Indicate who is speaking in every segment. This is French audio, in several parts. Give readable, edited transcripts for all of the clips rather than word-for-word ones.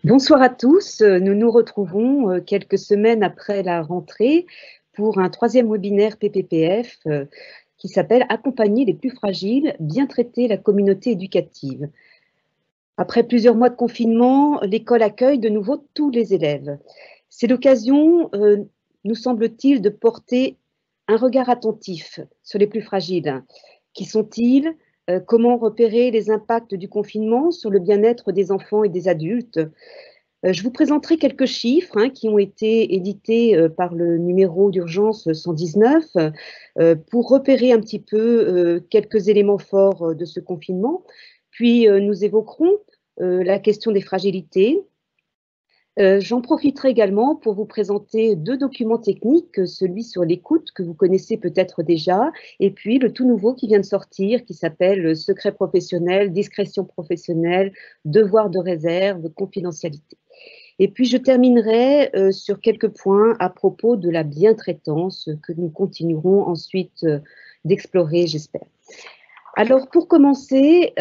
Speaker 1: Bonsoir à tous, nous nous retrouvons quelques semaines après la rentrée pour un troisième webinaire PPPF qui s'appelle « Accompagner les plus fragiles, bien traiter la communauté éducative ». Après plusieurs mois de confinement, l'école accueille de nouveau tous les élèves. C'est l'occasion, nous semble-t-il, de porter un regard attentif sur les plus fragiles. Qui sont-ils? Comment repérer les impacts du confinement sur le bien-être des enfants et des adultes? Je vous présenterai quelques chiffres qui ont été édités par le numéro d'urgence 119 pour repérer un petit peu quelques éléments forts de ce confinement. Puis nous évoquerons la question des fragilités. J'en profiterai également pour vous présenter deux documents techniques, celui sur l'écoute que vous connaissez peut-être déjà, et puis le tout nouveau qui vient de sortir qui s'appelle Secret professionnel, discrétion professionnelle, devoir de réserve, confidentialité. Et puis je terminerai sur quelques points à propos de la bientraitance que nous continuerons ensuite d'explorer, j'espère. Alors pour commencer,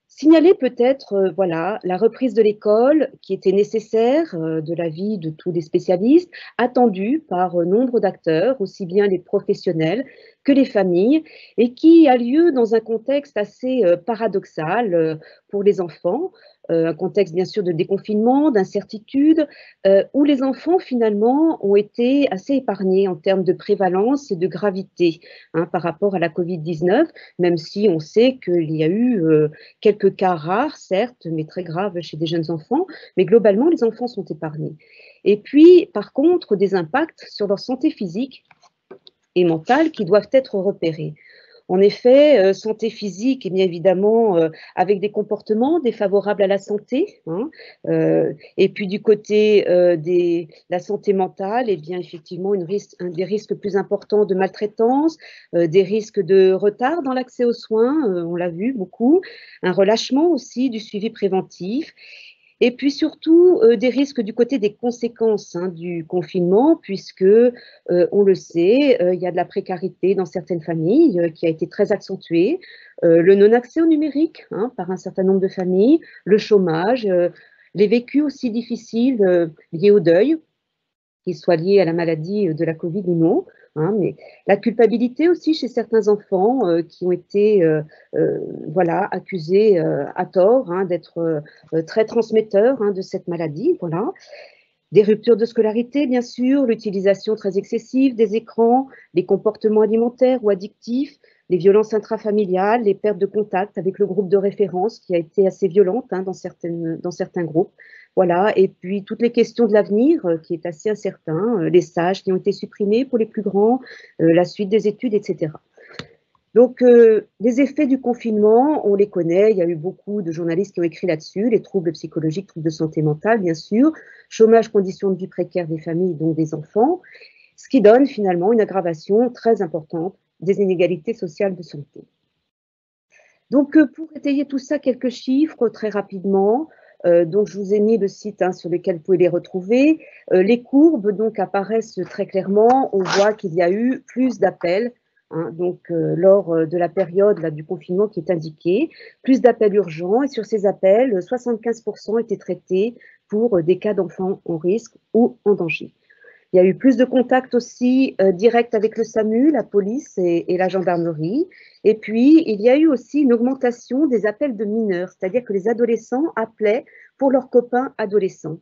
Speaker 1: signaler peut-être voilà, la reprise de l'école qui était nécessaire de l'avis de tous les spécialistes, attendue par nombre d'acteurs, aussi bien les professionnels que les familles, et qui a lieu dans un contexte assez paradoxal pour les enfants, un contexte bien sûr de déconfinement, d'incertitude, où les enfants finalement ont été assez épargnés en termes de prévalence et de gravité par rapport à la Covid-19, même si on sait qu'il y a eu quelques cas rares, certes, mais très graves chez des jeunes enfants, mais globalement, les enfants sont épargnés. Et puis, par contre, des impacts sur leur santé physique et mentale qui doivent être repérés. En effet, santé physique, et bien évidemment, avec des comportements défavorables à la santé, et puis du côté de la santé mentale, et bien effectivement, un des risques plus importants de maltraitance, des risques de retard dans l'accès aux soins, on l'a vu beaucoup, un relâchement aussi du suivi préventif, et puis surtout, des risques du côté des conséquences du confinement, puisque, on le sait, il y a de la précarité dans certaines familles qui a été très accentuée, le non-accès au numérique par un certain nombre de familles, le chômage, les vécus aussi difficiles liés au deuil, qu'ils soient liés à la maladie de la Covid ou non, mais la culpabilité aussi chez certains enfants qui ont été voilà, accusés à tort d'être très transmetteurs de cette maladie. Voilà. Des ruptures de scolarité, bien sûr, l'utilisation très excessive des écrans, les comportements alimentaires ou addictifs, les violences intrafamiliales, les pertes de contact avec le groupe de référence qui a été assez violente dans certains groupes. Voilà, et puis toutes les questions de l'avenir qui est assez incertain, les stages qui ont été supprimés pour les plus grands, la suite des études, etc. Donc, les effets du confinement, on les connaît, il y a eu beaucoup de journalistes qui ont écrit là-dessus, les troubles psychologiques, troubles de santé mentale, bien sûr, chômage, conditions de vie précaires des familles, donc des enfants, ce qui donne finalement une aggravation très importante des inégalités sociales de santé. Donc, pour étayer tout ça, quelques chiffres très rapidement. Donc, je vous ai mis le site sur lequel vous pouvez les retrouver. Les courbes donc apparaissent très clairement. On voit qu'il y a eu plus d'appels lors de la période du confinement qui est indiquée, plus d'appels urgents, et sur ces appels, 75% étaient traités pour des cas d'enfants en risque ou en danger. Il y a eu plus de contacts aussi directs avec le SAMU, la police et la gendarmerie. Et puis, il y a eu aussi une augmentation des appels de mineurs, c'est-à-dire que les adolescents appelaient pour leurs copains adolescents.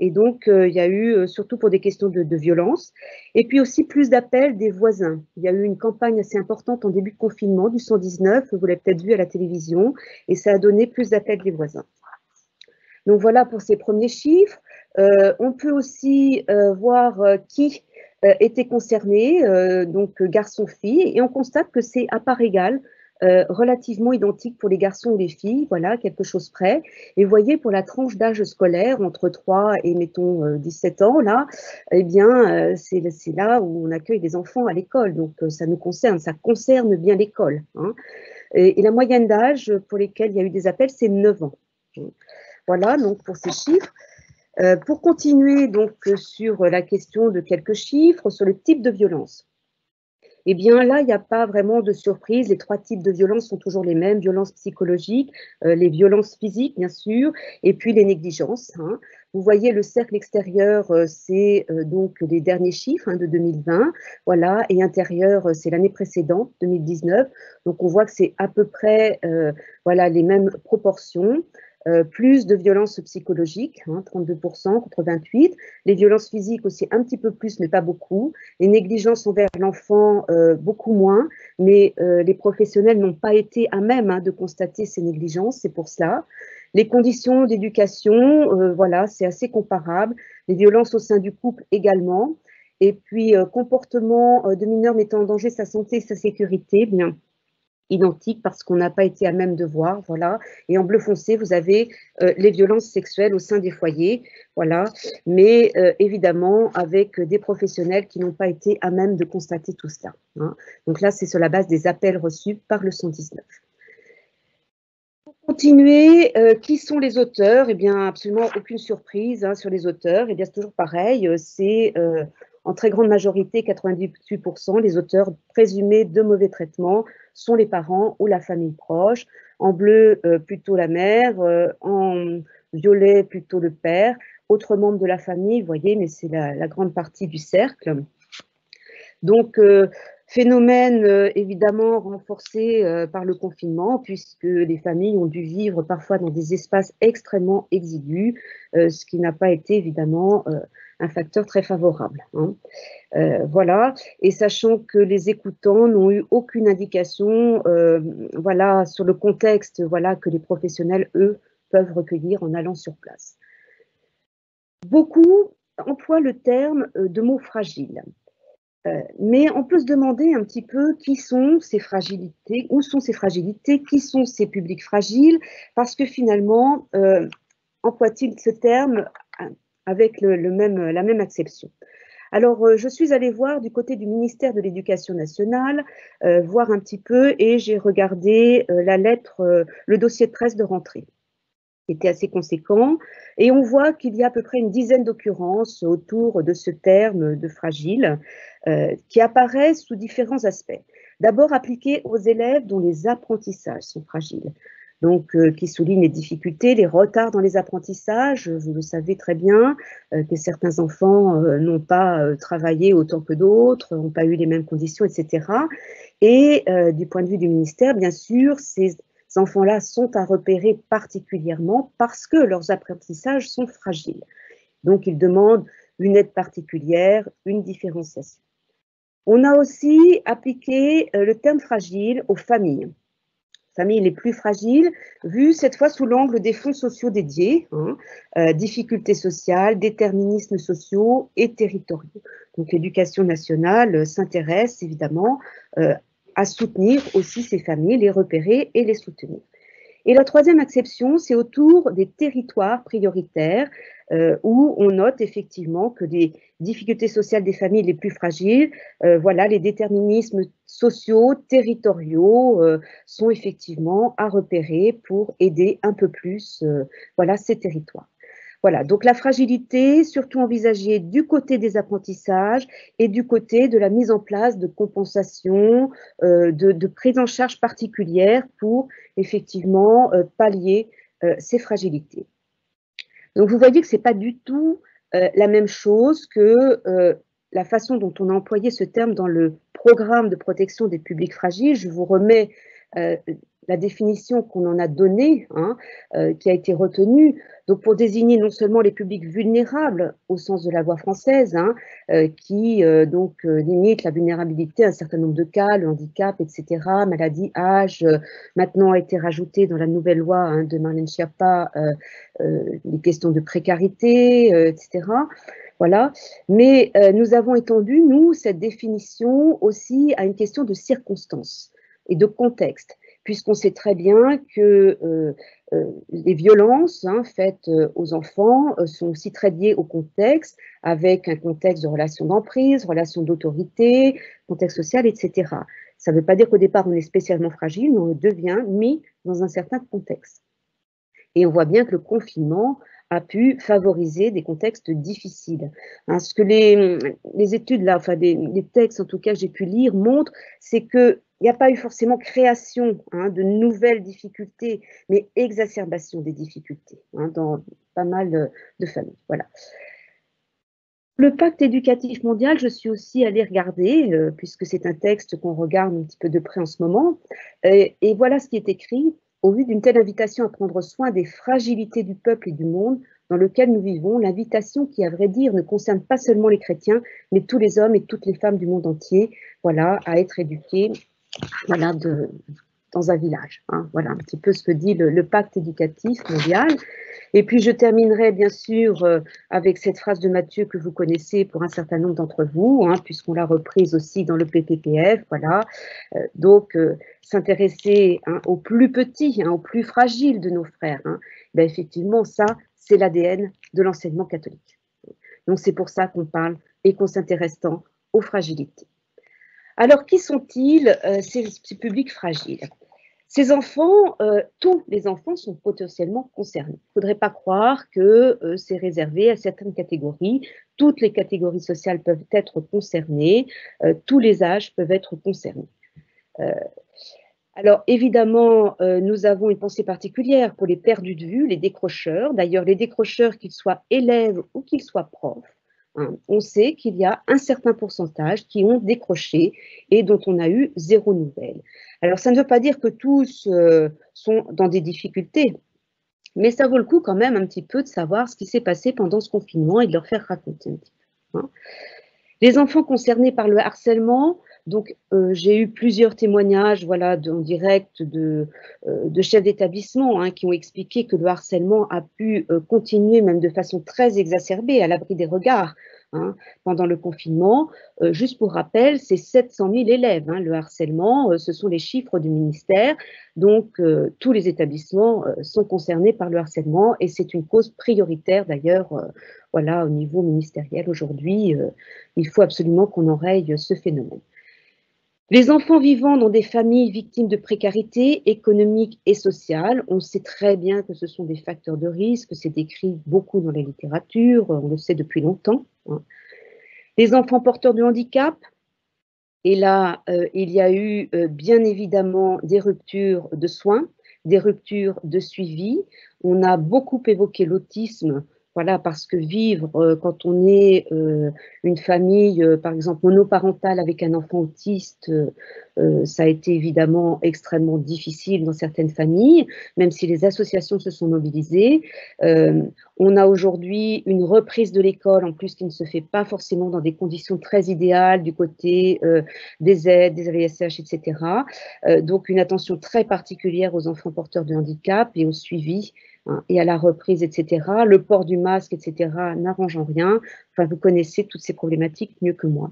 Speaker 1: Et donc, il y a eu, surtout pour des questions de violence, et puis aussi plus d'appels des voisins. Il y a eu une campagne assez importante en début de confinement du 119, vous l'avez peut-être vu à la télévision, et ça a donné plus d'appels des voisins. Donc voilà pour ces premiers chiffres. On peut aussi voir qui était concerné, donc garçons-filles, et on constate que c'est à part égale, relativement identique pour les garçons et les filles, voilà, quelque chose près. Et vous voyez, pour la tranche d'âge scolaire, entre 3 et, mettons, 17 ans, là, eh bien, c'est là où on accueille des enfants à l'école, donc ça nous concerne, ça concerne bien l'école. Et la moyenne d'âge pour lesquels il y a eu des appels, c'est 9 ans. Voilà, donc pour ces chiffres. Pour continuer donc sur la question de quelques chiffres, sur le type de violence. Eh bien là, il n'y a pas vraiment de surprise. Les 3 types de violences sont toujours les mêmes: violences psychologiques, les violences physiques, bien sûr, et puis les négligences, hein. Vous voyez le cercle extérieur, c'est donc les derniers chiffres, hein, de 2020, voilà, et intérieur, c'est l'année précédente, 2019. Donc on voit que c'est à peu près voilà, les mêmes proportions. Plus de violences psychologiques, hein, 32% contre 28. Les violences physiques aussi un petit peu plus, mais pas beaucoup. Les négligences envers l'enfant, beaucoup moins, mais les professionnels n'ont pas été à même, hein, de constater ces négligences, c'est pour cela. Les conditions d'éducation, voilà, c'est assez comparable. Les violences au sein du couple également. Et puis, comportement de mineurs mettant en danger sa santé et sa sécurité, bien identique parce qu'on n'a pas été à même de voir, voilà. Et en bleu foncé, vous avez les violences sexuelles au sein des foyers, voilà. Mais évidemment, avec des professionnels qui n'ont pas été à même de constater tout cela, hein. Donc là, c'est sur la base des appels reçus par le 119. Pour continuer, qui sont les auteurs? Eh bien, absolument aucune surprise, hein, sur les auteurs. Eh bien, c'est toujours pareil, c'est en très grande majorité, 98%, les auteurs présumés de mauvais traitements sont les parents ou la famille proche. En bleu, plutôt la mère, en violet, plutôt le père. Autres membres de la famille, vous voyez, mais c'est la grande partie du cercle. Donc, phénomène évidemment renforcé par le confinement, puisque les familles ont dû vivre parfois dans des espaces extrêmement exigus, ce qui n'a pas été évidemment un facteur très favorable, hein. Voilà, et sachant que les écoutants n'ont eu aucune indication, voilà, sur le contexte, voilà, que les professionnels, eux, peuvent recueillir en allant sur place. Beaucoup emploient le terme de mots fragiles. Mais on peut se demander un petit peu qui sont ces fragilités, où sont ces fragilités, qui sont ces publics fragiles, parce que finalement, emploie-t-il ce terme avec la même acception? Alors, je suis allée voir du côté du ministère de l'Éducation nationale, voir un petit peu, et j'ai regardé la lettre, le dossier de presse de rentrée, qui était assez conséquent, et on voit qu'il y a à peu près une dizaine d'occurrences autour de ce terme de fragile, qui apparaissent sous différents aspects. D'abord appliqués aux élèves dont les apprentissages sont fragiles, donc qui soulignent les difficultés, les retards dans les apprentissages. Vous le savez très bien, que certains enfants n'ont pas travaillé autant que d'autres, n'ont pas eu les mêmes conditions, etc. Et du point de vue du ministère, bien sûr, ces enfants-là sont à repérer particulièrement parce que leurs apprentissages sont fragiles. Donc, ils demandent une aide particulière, une différenciation. On a aussi appliqué le terme fragile aux familles les plus fragiles, vues cette fois sous l'angle des fonds sociaux dédiés, hein, difficultés sociales, déterminismes sociaux et territoriaux. Donc l'éducation nationale s'intéresse évidemment à soutenir aussi ces familles, les repérer et les soutenir. Et la troisième acception, c'est autour des territoires prioritaires, où on note effectivement que les difficultés sociales des familles les plus fragiles, voilà, les déterminismes sociaux, territoriaux, sont effectivement à repérer pour aider un peu plus, voilà, ces territoires. Voilà, donc la fragilité, surtout envisagée du côté des apprentissages et du côté de la mise en place de compensations, de prise en charge particulière pour effectivement pallier ces fragilités. Donc vous voyez que ce n'est pas du tout la même chose que la façon dont on a employé ce terme dans le programme de protection des publics fragiles. Je vous remets la définition qu'on en a donnée, hein, qui a été retenue, donc pour désigner non seulement les publics vulnérables au sens de la loi française, hein, qui limite la vulnérabilité à un certain nombre de cas, le handicap, etc., maladie, âge, maintenant a été rajouté dans la nouvelle loi, hein, de Marlène Schiappa, les questions de précarité, etc. Voilà. Mais nous avons étendu, nous, cette définition aussi à une question de circonstances et de contexte, puisqu'on sait très bien que les violences, hein, faites aux enfants sont aussi très liées au contexte, avec un contexte de relation d'emprise, relation d'autorité, contexte social, etc. Ça ne veut pas dire qu'au départ on est spécialement fragile, mais on le devient mis dans un certain contexte. Et on voit bien que le confinement a pu favoriser des contextes difficiles. Hein, ce que les études, là, enfin les textes en tout cas que j'ai pu lire montrent, c'est qu'il n'y a pas eu forcément création de nouvelles difficultés, mais exacerbation des difficultés dans pas mal de familles. Voilà. Le pacte éducatif mondial, je suis aussi allée regarder, puisque c'est un texte qu'on regarde un petit peu de près en ce moment, et voilà ce qui est écrit. Au vu d'une telle invitation à prendre soin des fragilités du peuple et du monde dans lequel nous vivons, l'invitation qui, à vrai dire, ne concerne pas seulement les chrétiens, mais tous les hommes et toutes les femmes du monde entier, voilà, à être éduqués, voilà, dans un village. Voilà un petit peu ce que dit le pacte éducatif mondial. Et puis je terminerai bien sûr avec cette phrase de Matthieu que vous connaissez pour un certain nombre d'entre vous, puisqu'on l'a reprise aussi dans le PPPF. Voilà. Donc s'intéresser aux plus petits, aux plus fragiles de nos frères. Ben, effectivement, ça, c'est l'ADN de l'enseignement catholique. Donc c'est pour ça qu'on parle et qu'on s'intéresse tant aux fragilités. Alors, qui sont-ils, ces publics fragiles? Ces enfants, tous les enfants sont potentiellement concernés. Il ne faudrait pas croire que c'est réservé à certaines catégories. Toutes les catégories sociales peuvent être concernées, tous les âges peuvent être concernés. Alors évidemment, nous avons une pensée particulière pour les perdus de vue, les décrocheurs. D'ailleurs, les décrocheurs, qu'ils soient élèves ou qu'ils soient profs, on sait qu'il y a un certain pourcentage qui ont décroché et dont on a eu zéro nouvelle. Alors ça ne veut pas dire que tous sont dans des difficultés, mais ça vaut le coup quand même un petit peu de savoir ce qui s'est passé pendant ce confinement et de leur faire raconter un petit peu. Les enfants concernés par le harcèlement, donc j'ai eu plusieurs témoignages voilà, en direct de chefs d'établissement qui ont expliqué que le harcèlement a pu continuer même de façon très exacerbée à l'abri des regards pendant le confinement. Juste pour rappel, c'est 700 000 élèves. Le harcèlement, ce sont les chiffres du ministère. Donc tous les établissements sont concernés par le harcèlement et c'est une cause prioritaire d'ailleurs voilà, au niveau ministériel aujourd'hui. Il faut absolument qu'on enraye ce phénomène. Les enfants vivant dans des familles victimes de précarité économique et sociale, on sait très bien que ce sont des facteurs de risque, c'est décrit beaucoup dans la littérature, on le sait depuis longtemps. Les enfants porteurs de handicap, et là, il y a eu bien évidemment des ruptures de soins, des ruptures de suivi. On a beaucoup évoqué l'autisme. Voilà, parce que vivre quand on est une famille, par exemple, monoparentale avec un enfant autiste, ça a été évidemment extrêmement difficile dans certaines familles, même si les associations se sont mobilisées. On a aujourd'hui une reprise de l'école, en plus qui ne se fait pas forcément dans des conditions très idéales du côté des aides, des AVSH, etc. Donc une attention très particulière aux enfants porteurs de handicap et au suivi et à la reprise, etc. Le port du masque, etc., n'arrange en rien. Enfin, vous connaissez toutes ces problématiques mieux que moi.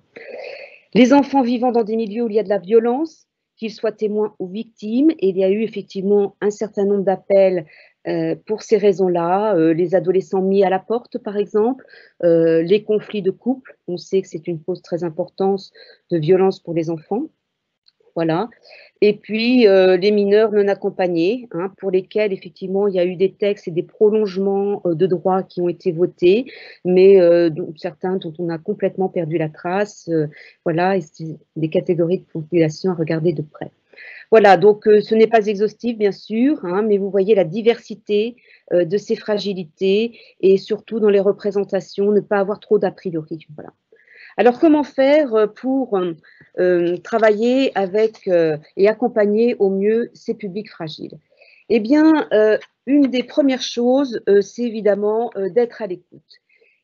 Speaker 1: Les enfants vivant dans des milieux où il y a de la violence, qu'ils soient témoins ou victimes, et il y a eu effectivement un certain nombre d'appels pour ces raisons-là, les adolescents mis à la porte, par exemple, les conflits de couple, on sait que c'est une cause très importante de violence pour les enfants. Voilà. Et puis, les mineurs non accompagnés, pour lesquels, effectivement, il y a eu des textes et des prolongements de droits qui ont été votés, mais certains dont on a complètement perdu la trace. Voilà, et c'est des catégories de population à regarder de près. Voilà, donc ce n'est pas exhaustif, bien sûr, mais vous voyez la diversité de ces fragilités et surtout dans les représentations, ne pas avoir trop d'a priori. Voilà. Alors, comment faire pour travailler avec et accompagner au mieux ces publics fragiles? Eh bien, une des premières choses, c'est évidemment d'être à l'écoute.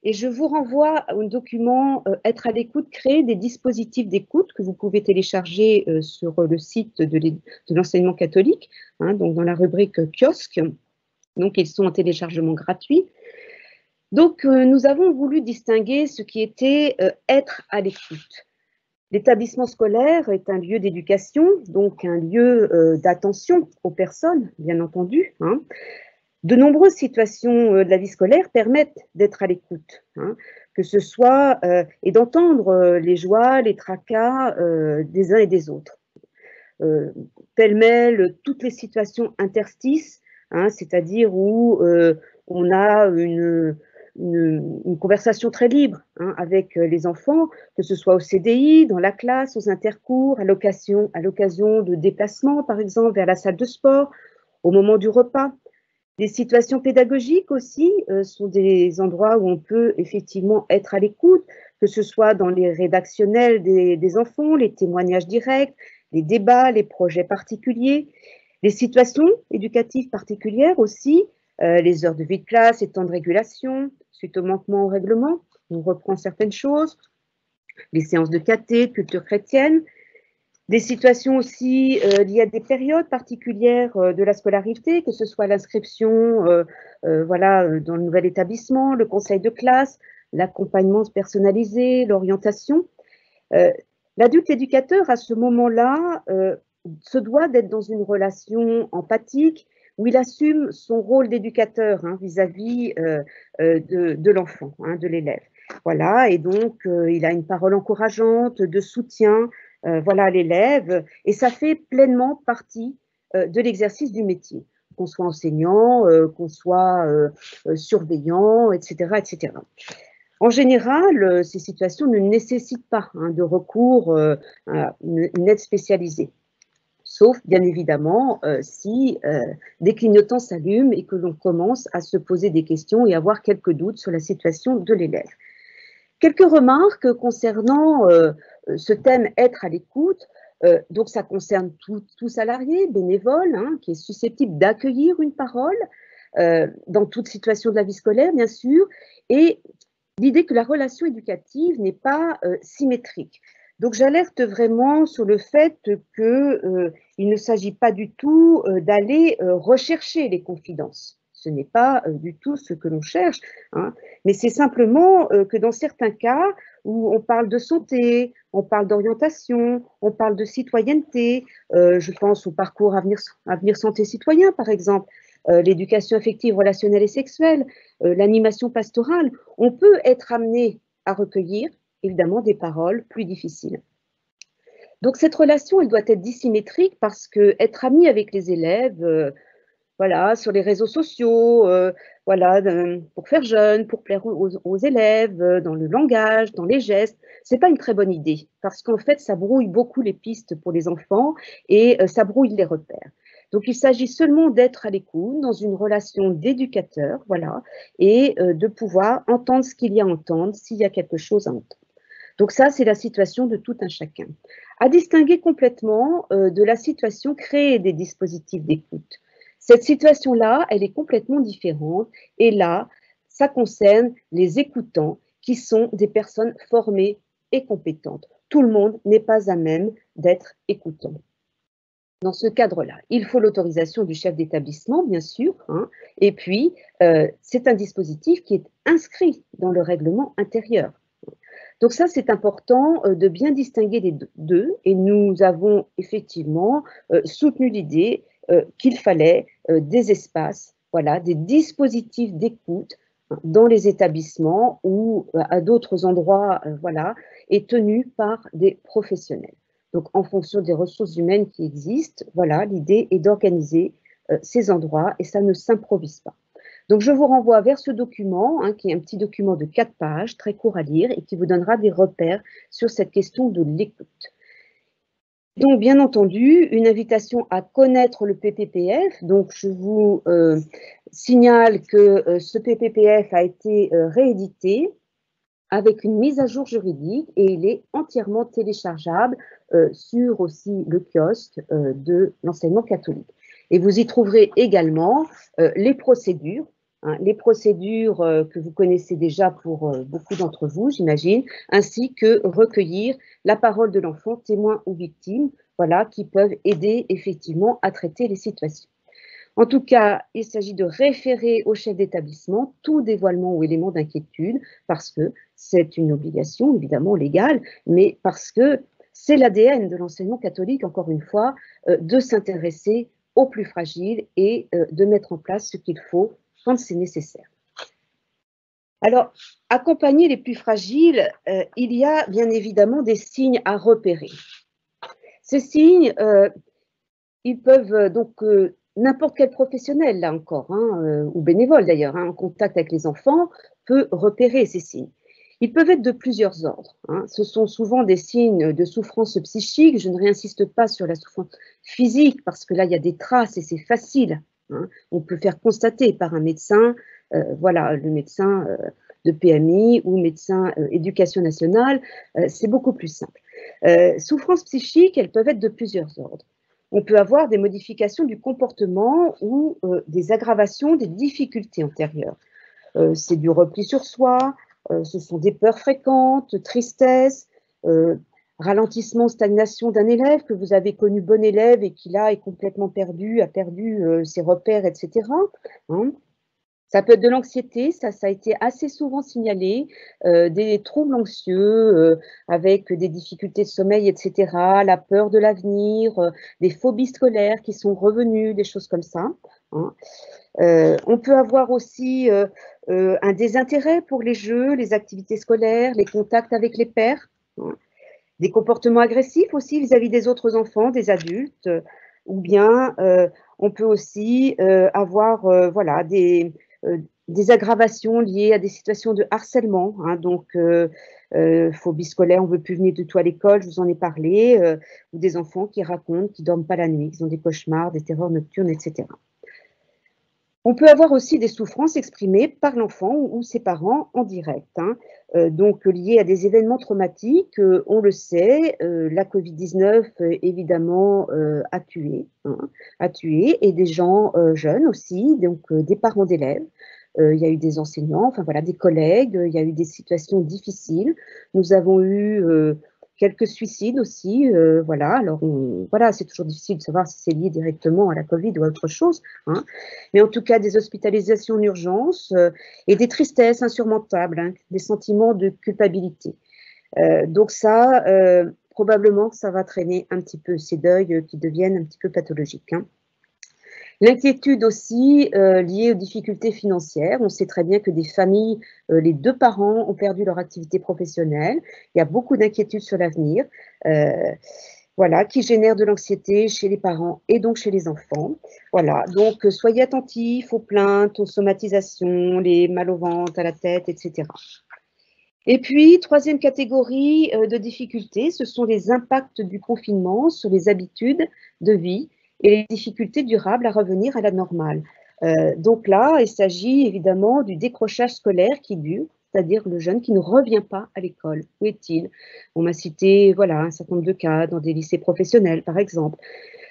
Speaker 1: Et je vous renvoie au document Être à l'écoute, créer des dispositifs d'écoute que vous pouvez télécharger sur le site de l'enseignement catholique, donc dans la rubrique kiosque. Donc, ils sont en téléchargement gratuit. Donc, nous avons voulu distinguer ce qui était être à l'écoute. L'établissement scolaire est un lieu d'éducation, donc un lieu d'attention aux personnes, bien entendu. De nombreuses situations de la vie scolaire permettent d'être à l'écoute, que ce soit et d'entendre les joies, les tracas des uns et des autres. Pêle-mêle, toutes les situations interstices, c'est-à-dire où on a une conversation très libre hein, avec les enfants, que ce soit au CDI, dans la classe, aux intercours, à l'occasion de déplacements, par exemple, vers la salle de sport, au moment du repas. Les situations pédagogiques aussi sont des endroits où on peut effectivement être à l'écoute, que ce soit dans les rédactionnels des enfants, les témoignages directs, les débats, les projets particuliers, les situations éducatives particulières aussi, les heures de vie de classe, les temps de régulation, suite au manquement au règlement, on reprend certaines choses, les séances de caté, de culture chrétienne, des situations aussi liées à des périodes particulières de la scolarité, que ce soit l'inscription voilà, dans le nouvel établissement, le conseil de classe, l'accompagnement personnalisé, l'orientation. L'adulte éducateur, à ce moment-là, se doit d'être dans une relation empathique où il assume son rôle d'éducateur hein, vis-à-vis de l'enfant, hein, de l'élève. Voilà, et donc il a une parole encourageante, de soutien, voilà, à l'élève, et ça fait pleinement partie de l'exercice du métier, qu'on soit enseignant, qu'on soit surveillant, etc., etc. En général, ces situations ne nécessitent pas hein, de recours à une aide spécialisée, sauf bien évidemment si des clignotants s'allument et que l'on commence à se poser des questions et avoir quelques doutes sur la situation de l'élève. Quelques remarques concernant ce thème être à l'écoute. Donc ça concerne tout salarié, bénévole, hein, qui est susceptible d'accueillir une parole dans toute situation de la vie scolaire, bien sûr, et l'idée que la relation éducative n'est pas symétrique. Donc j'alerte vraiment sur le fait qu'il ne s'agit pas du tout d'aller rechercher les confidences. Ce n'est pas du tout ce que l'on cherche, hein, mais c'est simplement que dans certains cas où on parle de santé, on parle d'orientation, on parle de citoyenneté, je pense au parcours Avenir Santé Citoyen par exemple, l'éducation affective, relationnelle et sexuelle, l'animation pastorale, on peut être amené à recueillir évidemment des paroles plus difficiles. Donc cette relation, elle doit être dissymétrique parce que être ami avec les élèves, voilà, sur les réseaux sociaux, voilà, pour faire jeune, pour plaire aux élèves, dans le langage, dans les gestes, c'est pas une très bonne idée parce qu'en fait, ça brouille beaucoup les pistes pour les enfants et ça brouille les repères. Donc, il s'agit seulement d'être à l'écoute dans une relation d'éducateur, voilà, et de pouvoir entendre ce qu'il y a à entendre s'il y a quelque chose à entendre. Donc ça, c'est la situation de tout un chacun. À distinguer complètement de la situation créée des dispositifs d'écoute. Cette situation-là, elle est complètement différente et là, ça concerne les écoutants qui sont des personnes formées et compétentes. Tout le monde n'est pas à même d'être écoutant. Dans ce cadre-là, il faut l'autorisation du chef d'établissement, bien sûr, hein, et puis c'est un dispositif qui est inscrit dans le règlement intérieur. Donc ça, c'est important de bien distinguer les deux, et nous avons effectivement soutenu l'idée qu'il fallait des espaces, voilà, des dispositifs d'écoute hein, dans les établissements ou à d'autres endroits, voilà, et tenus par des professionnels. Donc, en fonction des ressources humaines qui existent, voilà, l'idée est d'organiser ces endroits et ça ne s'improvise pas. Donc, je vous renvoie vers ce document, hein, qui est un petit document de 4 pages, très court à lire, et qui vous donnera des repères sur cette question de l'écoute. Donc, bien entendu, une invitation à connaître le PPPF. Donc, je vous signale que ce PPPF a été réédité avec une mise à jour juridique et il est entièrement téléchargeable sur aussi le kiosque de l'enseignement catholique. Et vous y trouverez également les procédures que vous connaissez déjà pour beaucoup d'entre vous, j'imagine, ainsi que recueillir la parole de l'enfant, témoin ou victime, voilà, qui peuvent aider effectivement à traiter les situations. En tout cas, il s'agit de référer au chef d'établissement tout dévoilement ou élément d'inquiétude, parce que c'est une obligation évidemment légale, mais parce que c'est l'ADN de l'enseignement catholique, encore une fois, de s'intéresser aux plus fragiles et de mettre en place ce qu'il faut quand c'est nécessaire. Alors, accompagner les plus fragiles, il y a bien évidemment des signes à repérer. Ces signes, ils peuvent donc n'importe quel professionnel, là encore, ou bénévole d'ailleurs, en contact avec les enfants, peut repérer ces signes. Ils peuvent être de plusieurs ordres. Ce sont souvent des signes de souffrance psychique. Je ne réinsiste pas sur la souffrance physique parce que là, il y a des traces et c'est facile. On peut faire constater par un médecin, voilà, le médecin de PMI ou médecin éducation nationale, c'est beaucoup plus simple. Souffrances psychiques, elles peuvent être de plusieurs ordres. On peut avoir des modifications du comportement ou des aggravations des difficultés antérieures. C'est du repli sur soi, ce sont des peurs fréquentes, tristesse, ralentissement, stagnation d'un élève que vous avez connu bon élève et qui là est complètement perdu, a perdu ses repères, etc. Ça peut être de l'anxiété, ça a été assez souvent signalé, des troubles anxieux avec des difficultés de sommeil, etc., la peur de l'avenir, des phobies scolaires qui sont revenues, des choses comme ça. On peut avoir aussi un désintérêt pour les jeux, les activités scolaires, les contacts avec les pairs, des comportements agressifs aussi vis-à-vis des autres enfants, des adultes, ou bien on peut aussi avoir voilà, des aggravations liées à des situations de harcèlement, donc phobie scolaire, on ne veut plus venir du tout à l'école, je vous en ai parlé, ou des enfants qui racontent qu'ils ne dorment pas la nuit, qu'ils ont des cauchemars, des terreurs nocturnes, etc. On peut avoir aussi des souffrances exprimées par l'enfant ou ses parents en direct, donc liées à des événements traumatiques. On le sait, la Covid-19 évidemment a tué, et des gens jeunes aussi, donc des parents d'élèves. Il y a eu des enseignants, enfin voilà, des collègues, il y a eu des situations difficiles. Nous avons eu quelques suicides aussi, voilà. Alors, voilà, c'est toujours difficile de savoir si c'est lié directement à la Covid ou à autre chose, mais en tout cas des hospitalisations en urgence et des tristesses insurmontables, des sentiments de culpabilité. Donc ça, probablement que ça va traîner un petit peu ces deuils qui deviennent un petit peu pathologiques. L'inquiétude aussi liée aux difficultés financières. On sait très bien que des familles, les deux parents ont perdu leur activité professionnelle. Il y a beaucoup d'inquiétudes sur l'avenir, voilà, qui génèrent de l'anxiété chez les parents et donc chez les enfants. Voilà, donc soyez attentifs aux plaintes, aux somatisations, les mal au ventre, à la tête, etc. Et puis, troisième catégorie de difficultés, ce sont les impacts du confinement sur les habitudes de vie et les difficultés durables à revenir à la normale. Donc là, il s'agit évidemment du décrochage scolaire qui dure, c'est-à-dire le jeune qui ne revient pas à l'école. Où est-il? On m'a cité voilà, un certain nombre de cas dans des lycées professionnels, par exemple.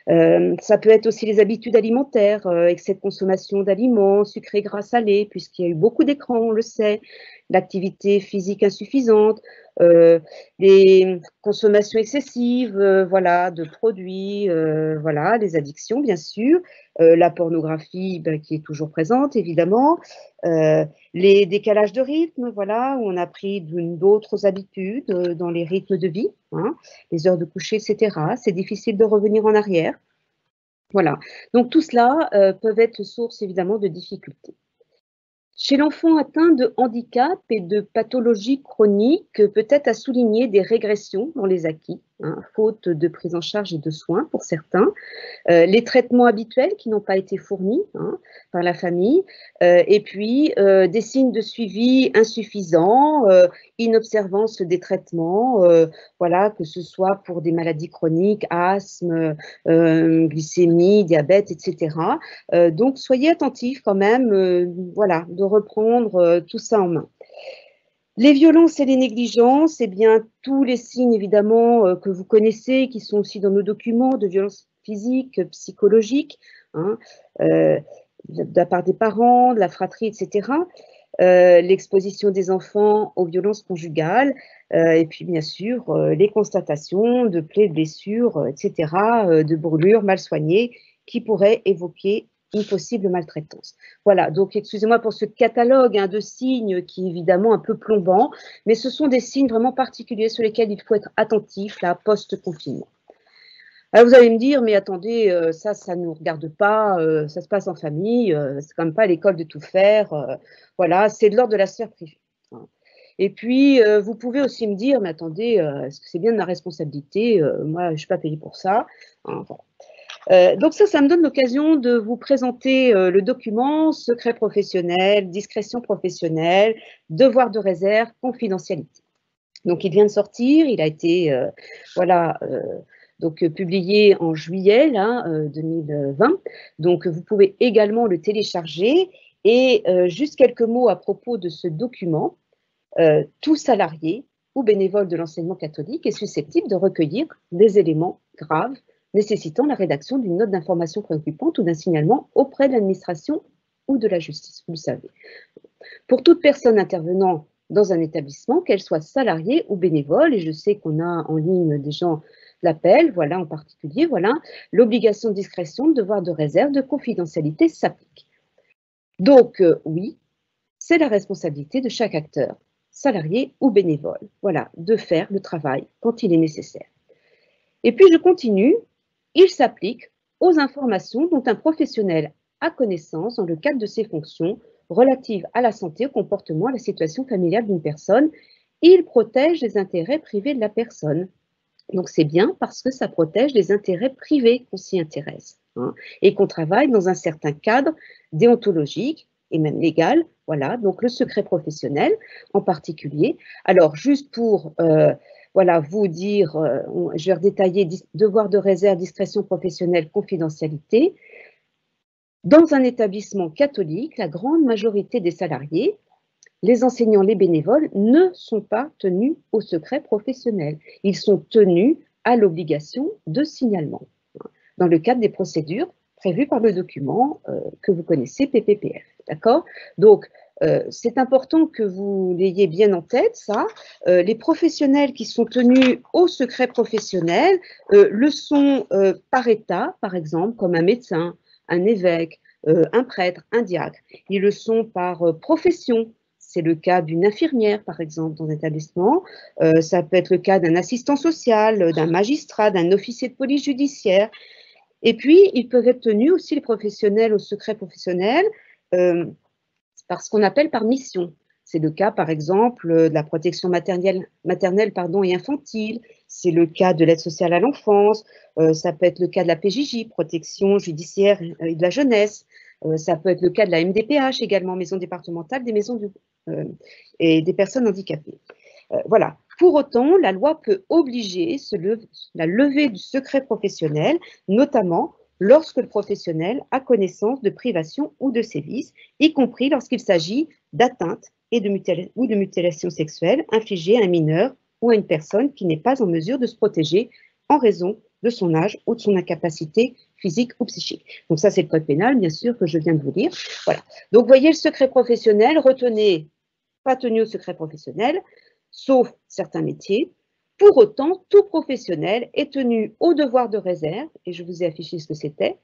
Speaker 1: Ça peut être aussi les habitudes alimentaires, excès de consommation d'aliments, sucrés, gras, salés, puisqu'il y a eu beaucoup d'écrans, on le sait, l'activité physique insuffisante, les consommations excessives, voilà, de produits, voilà, les addictions, bien sûr, la pornographie qui est toujours présente, évidemment, les décalages de rythme, voilà, où on a pris d'autres habitudes dans les rythmes de vie, les heures de coucher, etc. C'est difficile de revenir en arrière. Voilà. Donc tout cela peuvent être source évidemment de difficultés. Chez l'enfant atteint de handicap et de pathologies chroniques, peut-être à souligner des régressions dans les acquis, faute de prise en charge et de soins pour certains, les traitements habituels qui n'ont pas été fournis par la famille, et puis des signes de suivi insuffisants, inobservance des traitements, voilà, que ce soit pour des maladies chroniques, asthme, glycémie, diabète, etc. Donc soyez attentifs quand même, voilà, de reprendre tout ça en main. Les violences et les négligences, eh bien, tous les signes évidemment que vous connaissez, qui sont aussi dans nos documents, de violences physiques, psychologiques, de la part des parents, de la fratrie, etc. L'exposition des enfants aux violences conjugales, et puis bien sûr les constatations de plaies, de blessures, etc., de brûlures mal soignées qui pourraient évoquer une possible maltraitance. Voilà, donc excusez-moi pour ce catalogue de signes qui est évidemment un peu plombant, mais ce sont des signes vraiment particuliers sur lesquels il faut être attentif là, post-confinement. Alors vous allez me dire, mais attendez, ça ne nous regarde pas, ça se passe en famille, c'est quand même pas à l'école de tout faire, voilà, c'est de l'ordre de la sphère privée. Et puis, vous pouvez aussi me dire, mais attendez, est-ce que c'est bien de ma responsabilité? Moi, je ne suis pas payée pour ça. Voilà. Donc ça me donne l'occasion de vous présenter le document secret professionnel, discrétion professionnelle, devoir de réserve, confidentialité. Donc il vient de sortir, il a été voilà, donc publié en juillet là, 2020. Donc vous pouvez également le télécharger. Et juste quelques mots à propos de ce document. Tout salarié ou bénévole de l'enseignement catholique est susceptible de recueillir des éléments graves nécessitant la rédaction d'une note d'information préoccupante ou d'un signalement auprès de l'administration ou de la justice, vous le savez. Pour toute personne intervenant dans un établissement, qu'elle soit salariée ou bénévole, et je sais qu'on a en ligne des gens l'appellent, voilà, en particulier, voilà, l'obligation de discrétion, de devoir de réserve, de confidentialité s'applique. Donc, oui, c'est la responsabilité de chaque acteur, salarié ou bénévole, voilà, de faire le travail quand il est nécessaire. Et puis je continue, il s'applique aux informations dont un professionnel a connaissance dans le cadre de ses fonctions relatives à la santé, au comportement, à la situation familiale d'une personne. Il protège les intérêts privés de la personne. Donc c'est bien parce que ça protège les intérêts privés qu'on s'y intéresse, hein, et qu'on travaille dans un certain cadre déontologique et même légal, voilà, donc le secret professionnel en particulier. Alors juste pour voilà, vous dire, je vais redétailler devoir de réserve, discrétion professionnelle, confidentialité. Dans un établissement catholique, la grande majorité des salariés, les enseignants, les bénévoles, ne sont pas tenus au secret professionnel. Ils sont tenus à l'obligation de signalement, dans le cadre des procédures prévues par le document que vous connaissez, PPPF. D'accord? Donc, c'est important que vous l'ayez bien en tête, ça. Les professionnels qui sont tenus au secret professionnel le sont par état, par exemple, comme un médecin, un évêque, un prêtre, un diacre. Ils le sont par profession. C'est le cas d'une infirmière, par exemple, dans un établissement. Ça peut être le cas d'un assistant social, d'un magistrat, d'un officier de police judiciaire. Et puis, ils peuvent être tenus aussi, les professionnels, au secret professionnel, par ce qu'on appelle par mission. C'est le cas, par exemple, de la protection maternelle et infantile. C'est le cas de l'aide sociale à l'enfance. Ça peut être le cas de la PJJ, protection judiciaire et de la jeunesse. Ça peut être le cas de la MDPH également, maison départementale des maisons et des personnes handicapées. Voilà. Pour autant, la loi peut obliger la levée du secret professionnel, notamment lorsque le professionnel a connaissance de privation ou de sévices, y compris lorsqu'il s'agit d'atteinte ou de mutilation sexuelle infligée à un mineur ou à une personne qui n'est pas en mesure de se protéger en raison de son âge ou de son incapacité physique ou psychique. Donc ça, c'est le code pénal, bien sûr, que je viens de vous lire. Voilà. Donc, vous voyez, le secret professionnel, retenez, pas tenu au secret professionnel, sauf certains métiers. Pour autant, tout professionnel est tenu au devoir de réserve, et je vous ai affiché ce que c'était,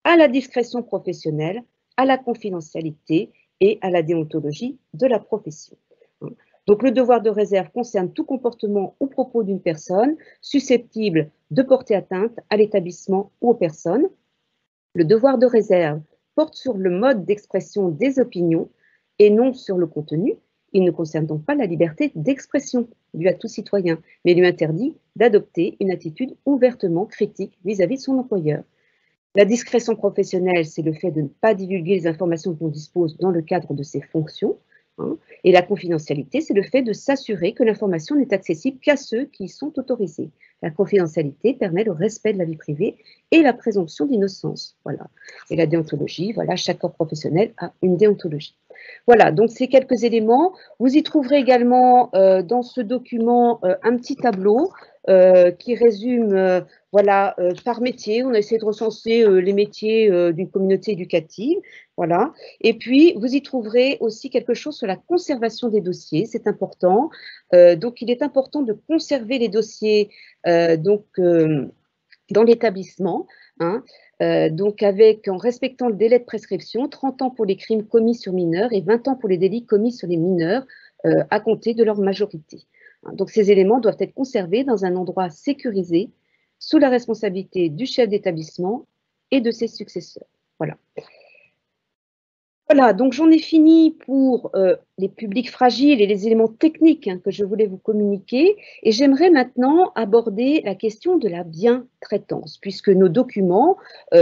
Speaker 1: à la discrétion professionnelle, à la confidentialité et à la déontologie de la profession. Donc, le devoir de réserve concerne tout comportement ou propos d'une personne susceptible de porter atteinte à l'établissement ou aux personnes. Le devoir de réserve porte sur le mode d'expression des opinions et non sur le contenu. Il ne concerne donc pas la liberté d'expression due à tout citoyen, mais lui interdit d'adopter une attitude ouvertement critique vis-à-vis de son employeur. La discrétion professionnelle, c'est le fait de ne pas divulguer les informations dont on dispose dans le cadre de ses fonctions. Et la confidentialité, c'est le fait de s'assurer que l'information n'est accessible qu'à ceux qui y sont autorisés. La confidentialité permet le respect de la vie privée et la présomption d'innocence. Voilà. Et la déontologie, voilà, chaque corps professionnel a une déontologie. Voilà, donc ces quelques éléments. Vous y trouverez également dans ce document un petit tableau qui résume voilà, par métier. On a essayé de recenser les métiers d'une communauté éducative. Voilà. Et puis, vous y trouverez aussi quelque chose sur la conservation des dossiers. C'est important. Donc, il est important de conserver les dossiers dans l'établissement, hein, donc en respectant le délai de prescription, 30 ans pour les crimes commis sur mineurs et 20 ans pour les délits commis sur les mineurs à compter de leur majorité. Donc ces éléments doivent être conservés dans un endroit sécurisé, sous la responsabilité du chef d'établissement et de ses successeurs. Voilà. Voilà, donc j'en ai fini pour les publics fragiles et les éléments techniques que je voulais vous communiquer. Et j'aimerais maintenant aborder la question de la bientraitance, puisque nos documents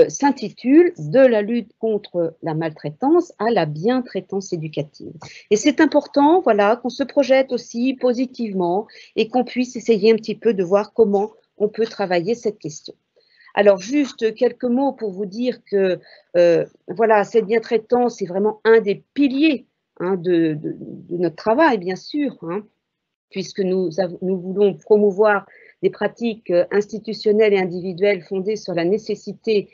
Speaker 1: s'intitulent « De la lutte contre la maltraitance à la bientraitance éducative ». Et c'est important, voilà, qu'on se projette aussi positivement et qu'on puisse essayer un petit peu de voir comment on peut travailler cette question. Alors, juste quelques mots pour vous dire que voilà, cette bientraitance est vraiment un des piliers de notre travail, bien sûr, puisque nous voulons promouvoir des pratiques institutionnelles et individuelles fondées sur la nécessaire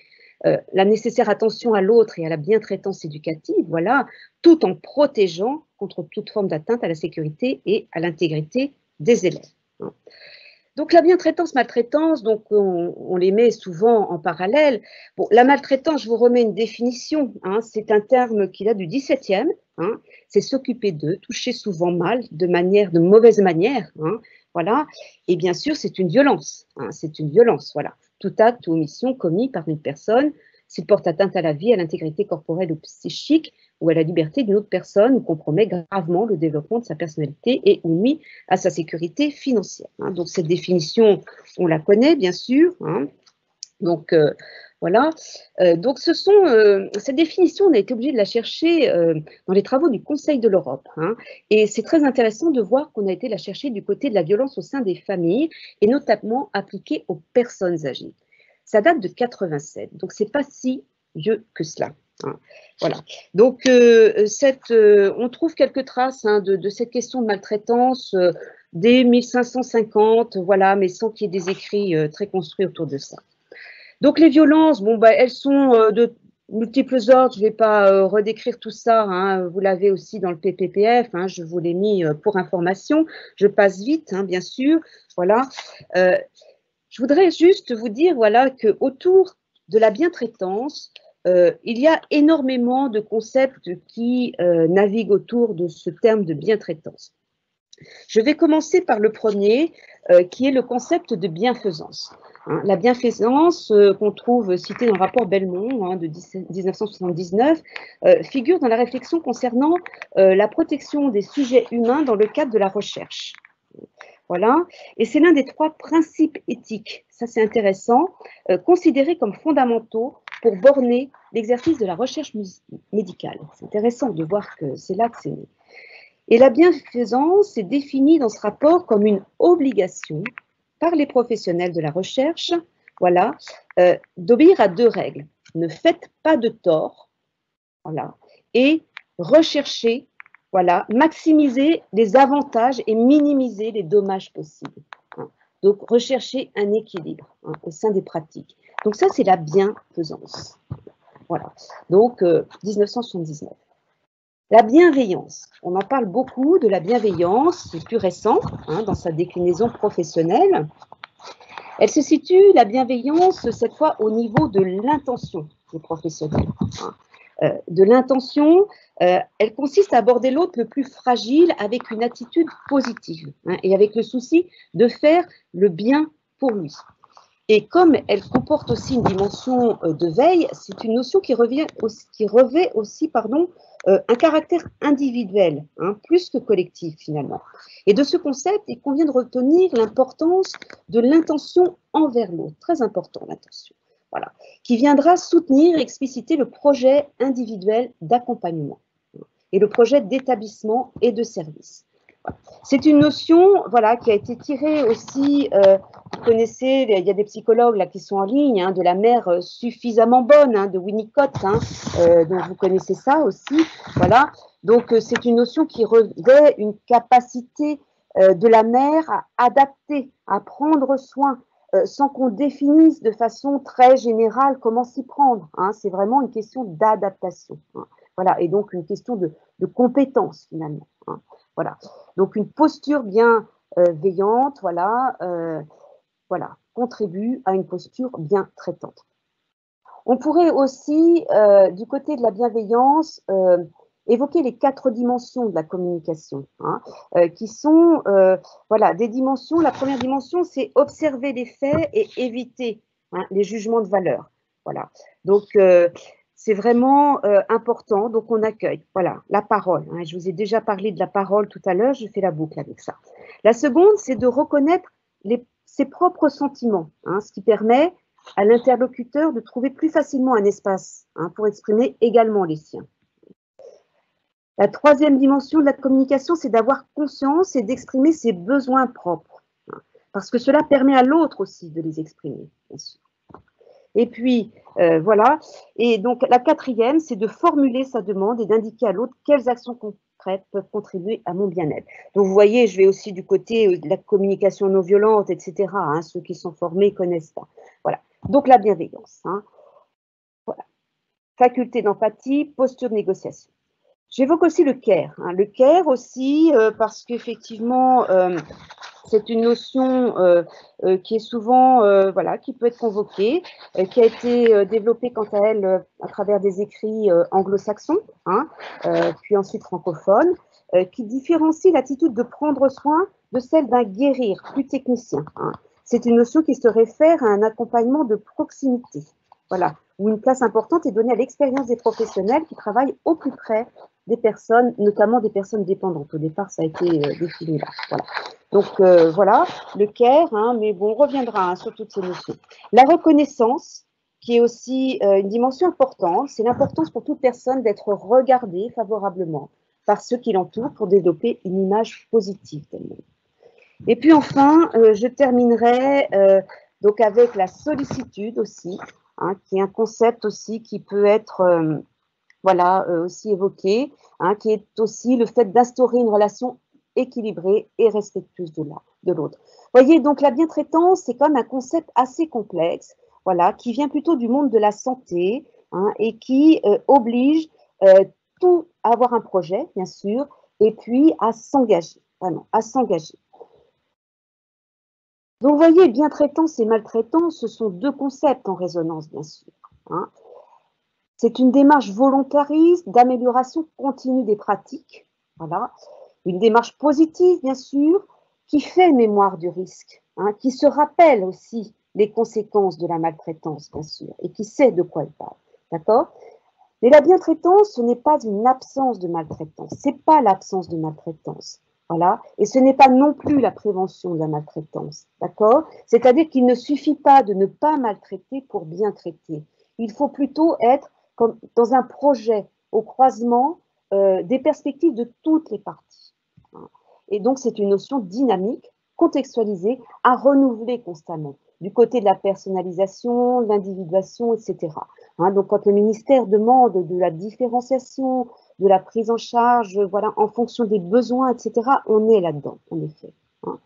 Speaker 1: attention à l'autre et à la bientraitance éducative, voilà, tout en protégeant contre toute forme d'atteinte à la sécurité et à l'intégrité des élèves. Donc la bientraitance, maltraitance, donc on les met souvent en parallèle. Bon, la maltraitance, je vous remets une définition, c'est un terme qui date du XVIIe, c'est s'occuper d'eux, toucher souvent mal, de mauvaise manière, voilà. Et bien sûr, c'est une violence, voilà. Tout acte ou omission commis par une personne, s'il porte atteinte à la vie, à l'intégrité corporelle ou psychique, ou à la liberté d'une autre personne, ou compromet gravement le développement de sa personnalité et ou nuit à sa sécurité financière. Donc cette définition, on la connaît bien sûr. Donc voilà. Donc cette définition, on a été obligé de la chercher dans les travaux du Conseil de l'Europe. Et c'est très intéressant de voir qu'on a été la chercher du côté de la violence au sein des familles et notamment appliquée aux personnes âgées. Ça date de 87, donc c'est pas si vieux que cela. Voilà. Donc, on trouve quelques traces de cette question de maltraitance dès 1550, voilà, mais sans qu'il y ait des écrits très construits autour de ça. Donc, les violences, bon, elles sont de multiples ordres. Je ne vais pas redécrire tout ça. Vous l'avez aussi dans le PPPF. Je vous l'ai mis pour information. Je passe vite, bien sûr. Voilà. Je voudrais juste vous dire, voilà, que autour de la bientraitance, il y a énormément de concepts qui naviguent autour de ce terme de bientraitance. Je vais commencer par le premier, qui est le concept de bienfaisance. La bienfaisance, qu'on trouve citée dans le rapport Belmont de 1979, figure dans la réflexion concernant la protection des sujets humains dans le cadre de la recherche. Voilà, et c'est l'un des 3 principes éthiques, ça c'est intéressant, considérés comme fondamentaux pour borner l'exercice de la recherche médicale. C'est intéressant de voir que c'est là que c'est né. Et la bienfaisance est définie dans ce rapport comme une obligation par les professionnels de la recherche, voilà, d'obéir à 2 règles. Ne faites pas de tort, voilà, et recherchez, voilà, maximiser les avantages et minimiser les dommages possibles. Donc, rechercher un équilibre au sein des pratiques. Donc, ça, c'est la bienfaisance. Voilà. Donc, 1979. La bienveillance. On en parle beaucoup de la bienveillance, c'est plus récent, dans sa déclinaison professionnelle. Elle se situe, la bienveillance, cette fois, au niveau de l'intention des professionnels. De l'intention, elle consiste à aborder l'autre le plus fragile avec une attitude positive et avec le souci de faire le bien pour lui. Et comme elle comporte aussi une dimension de veille, c'est une notion qui revêt aussi un caractère individuel, plus que collectif finalement. Et de ce concept, il convient de retenir l'importance de l'intention envers l'autre, très important l'intention. Voilà, qui viendra soutenir et expliciter le projet individuel d'accompagnement et le projet d'établissement et de service. Voilà. C'est une notion, voilà, qui a été tirée aussi, vous connaissez, il y a des psychologues là qui sont en ligne, de la mère suffisamment bonne, de Winnicott, donc vous connaissez ça aussi, voilà. Donc c'est une notion qui revêt une capacité de la mère à adapter, à prendre soin, sans qu'on définisse de façon très générale comment s'y prendre. C'est vraiment une question d'adaptation. Voilà, et donc une question de compétence finalement. Voilà, donc une posture bien veillante, voilà, contribue à une posture bien traitante. On pourrait aussi, du côté de la bienveillance, évoquer les 4 dimensions de la communication, qui sont des dimensions. La première dimension, c'est observer les faits et éviter les jugements de valeur. Voilà. Donc, c'est vraiment important, donc on accueille. Voilà, la parole. Hein, je vous ai déjà parlé de la parole tout à l'heure, je fais la boucle avec ça. La seconde, c'est de reconnaître ses propres sentiments, hein, ce qui permet à l'interlocuteur de trouver plus facilement un espace pour exprimer également les siens. La troisième dimension de la communication, c'est d'avoir conscience et d'exprimer ses besoins propres, hein, parce que cela permet à l'autre aussi de les exprimer, bien sûr. Et puis, voilà. Et donc, la quatrième, c'est de formuler sa demande et d'indiquer à l'autre quelles actions concrètes peuvent contribuer à mon bien-être. Donc, vous voyez, je vais aussi du côté de la communication non violente, etc. Hein, ceux qui sont formés connaissent ça. Voilà. Donc, la bienveillance. Hein. Voilà. Faculté d'empathie, posture de négociation. J'évoque aussi le care. Hein. Le care aussi, parce qu'effectivement, c'est une notion qui est souvent, voilà, qui peut être convoquée, qui a été développée quant à elle à travers des écrits anglo-saxons, hein, puis ensuite francophones, qui différencie l'attitude de prendre soin de celle d'un guérir plus technicien. Hein. C'est une notion qui se réfère à un accompagnement de proximité, voilà, où une place importante est donnée à l'expérience des professionnels qui travaillent au plus près des personnes, notamment des personnes dépendantes. Au départ, ça a été défini là. Voilà. Donc, voilà, le care, hein, mais bon, on reviendra hein, sur toutes ces notions. La reconnaissance, qui est aussi une dimension importante, c'est l'importance pour toute personne d'être regardée favorablement par ceux qui l'entourent pour développer une image positive d'elle-même. Et puis enfin, je terminerai donc avec la sollicitude aussi, hein, qui est un concept aussi qui peut être voilà, aussi évoqué, hein, qui est aussi le fait d'instaurer une relation équilibrée et respectueuse de l'autre. Voyez, donc la bientraitance, c'est quand même un concept assez complexe, voilà, qui vient plutôt du monde de la santé, hein, et qui oblige tout à avoir un projet, bien sûr, et puis à s'engager, vraiment, à s'engager. Donc, vous voyez, bientraitance et maltraitance, ce sont deux concepts en résonance, bien sûr. Hein. C'est une démarche volontariste d'amélioration continue des pratiques, voilà. Une démarche positive, bien sûr, qui fait mémoire du risque, hein, qui se rappelle aussi les conséquences de la maltraitance, bien sûr, et qui sait de quoi elle parle, d'accord? Mais la bientraitance, ce n'est pas une absence de maltraitance, c'est pas l'absence de maltraitance, voilà, et ce n'est pas non plus la prévention de la maltraitance, d'accord? C'est-à-dire qu'il ne suffit pas de ne pas maltraiter pour bien traiter. Il faut plutôt être comme dans un projet au croisement des perspectives de toutes les parties. Hein. Et donc, c'est une notion dynamique, contextualisée, à renouveler constamment, du côté de la personnalisation, de l'individuation, etc. Hein, donc, quand le ministère demande de la différenciation, de la prise en charge, voilà, en fonction des besoins, etc., on est là-dedans, en effet. Hein.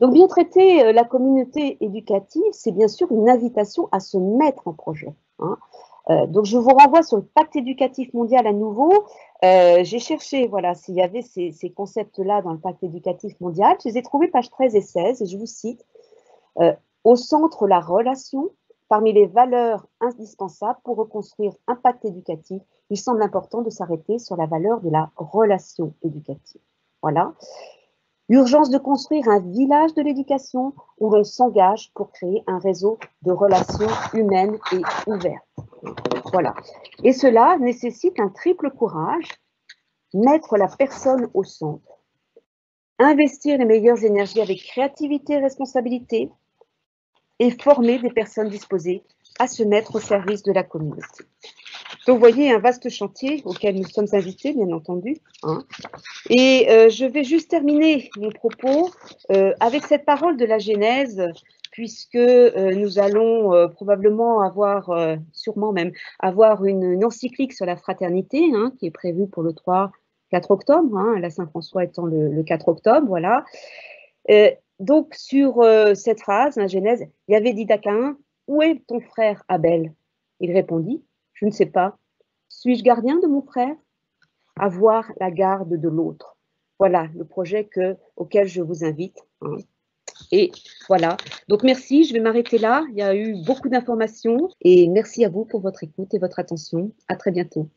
Speaker 1: Donc, bien traiter la communauté éducative, c'est bien sûr une invitation à se mettre en projet. Hein. Donc, je vous renvoie sur le pacte éducatif mondial à nouveau. J'ai cherché, voilà, s'il y avait ces concepts-là dans le pacte éducatif mondial. Je les ai trouvés pages 13 et 16, et je vous cite. Au centre, la relation. Parmi les valeurs indispensables pour reconstruire un pacte éducatif, il semble important de s'arrêter sur la valeur de la relation éducative. Voilà. L'urgence de construire un village de l'éducation où l'on s'engage pour créer un réseau de relations humaines et ouvertes. Voilà. Et cela nécessite un triple courage, mettre la personne au centre, investir les meilleures énergies avec créativité et responsabilité, et former des personnes disposées à se mettre au service de la communauté. Donc, vous voyez, un vaste chantier auquel nous sommes invités, bien entendu. Hein. Et je vais juste terminer mon propos avec cette parole de la Genèse, puisque nous allons probablement avoir, sûrement même, avoir une encyclique sur la fraternité, hein, qui est prévue pour le 4 octobre, hein, la Saint-François étant le 4 octobre, voilà. Donc, sur cette phrase, la Genèse, Yahvé dit à Caïn, « Où est ton frère Abel ?» Il répondit, « Je ne sais pas. Suis-je gardien de mon frère ? Avoir la garde de l'autre. » Voilà le projet auquel je vous invite. Hein. Et voilà. Donc, merci. Je vais m'arrêter là. Il y a eu beaucoup d'informations. Et merci à vous pour votre écoute et votre attention. À très bientôt.